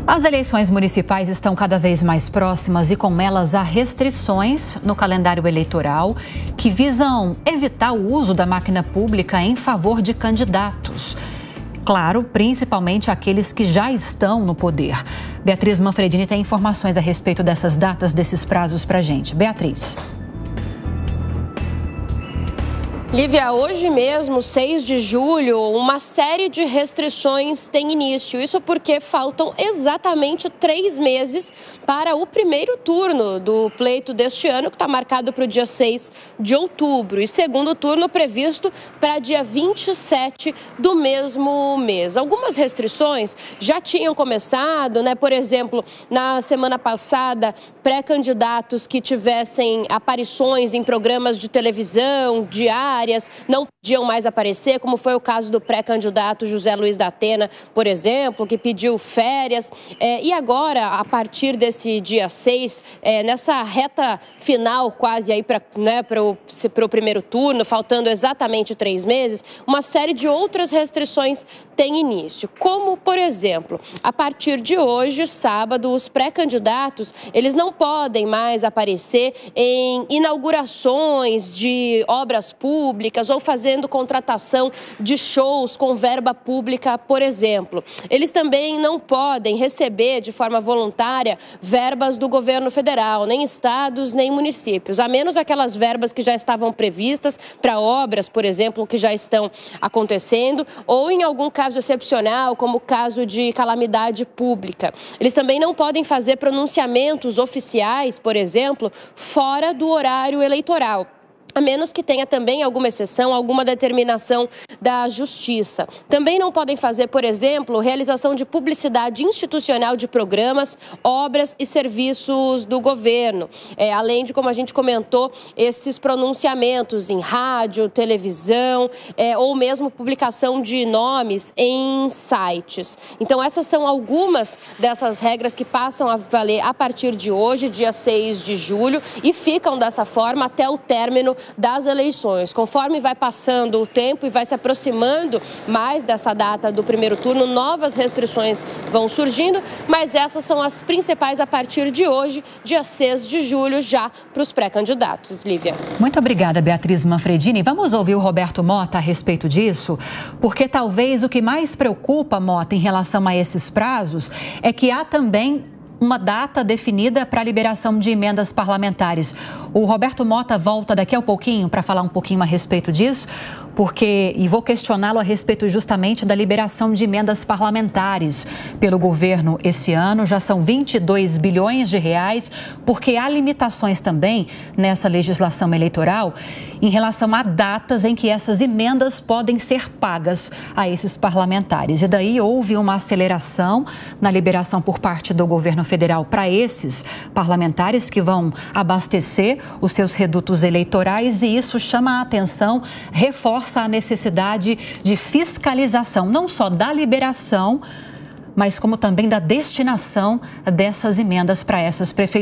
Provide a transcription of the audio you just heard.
As eleições municipais estão cada vez mais próximas e com elas há restrições no calendário eleitoral que visam evitar o uso da máquina pública em favor de candidatos. Claro, principalmente aqueles que já estão no poder. Beatriz Manfredini tem informações a respeito dessas datas, desses prazos para a gente. Beatriz. Lívia, hoje mesmo, 6 de julho, uma série de restrições tem início. Isso porque faltam exatamente 3 meses para o primeiro turno do pleito deste ano, que está marcado para o dia 6 de outubro. E segundo turno previsto para dia 27 do mesmo mês. Algumas restrições já tinham começado, né? Por exemplo, na semana passada, pré-candidatos que tivessem aparições em programas de televisão diárias não podiam mais aparecer, como foi o caso do pré-candidato José Luiz da Atena, por exemplo, que pediu férias. E agora, a partir desse dia 6, nessa reta final quase aí para o primeiro turno, faltando exatamente 3 meses, uma série de outras restrições tem início. Como, por exemplo, a partir de hoje, sábado, os pré-candidatos, eles não podem mais aparecer em inaugurações de obras públicas ou fazendo contratação de shows com verba pública, por exemplo. Eles também não podem receber de forma voluntária verbas do governo federal, nem estados, nem municípios, a menos aquelas verbas que já estavam previstas para obras, por exemplo, que já estão acontecendo, ou em algum caso excepcional, como o caso de calamidade pública. Eles também não podem fazer pronunciamentos oficiais, por exemplo, fora do horário eleitoral, a menos que tenha também alguma exceção, alguma determinação da Justiça. Também não podem fazer, por exemplo, realização de publicidade institucional de programas, obras e serviços do governo. Além de, como a gente comentou, esses pronunciamentos em rádio, televisão, ou mesmo publicação de nomes em sites. Então, essas são algumas dessas regras que passam a valer a partir de hoje, dia 6 de julho, e ficam dessa forma até o término das eleições. Conforme vai passando o tempo e vai se aproximando mais dessa data do primeiro turno, novas restrições vão surgindo, mas essas são as principais a partir de hoje, dia 6 de julho, já para os pré-candidatos. Lívia. Muito obrigada, Beatriz Manfredini. Vamos ouvir o Roberto Mota a respeito disso, porque talvez o que mais preocupa, Mota, em relação a esses prazos, é que há também uma data definida para a liberação de emendas parlamentares. O Roberto Mota volta daqui a pouquinho para falar um pouquinho a respeito disso, e vou questioná-lo a respeito justamente da liberação de emendas parlamentares pelo governo esse ano. Já são 22 bilhões de reais, porque há limitações também nessa legislação eleitoral em relação a datas em que essas emendas podem ser pagas a esses parlamentares. E daí houve uma aceleração na liberação por parte do governo federal para esses parlamentares que vão abastecer os seus redutos eleitorais, e isso chama a atenção, reforça a necessidade de fiscalização, não só da liberação, mas como também da destinação dessas emendas para essas prefeituras.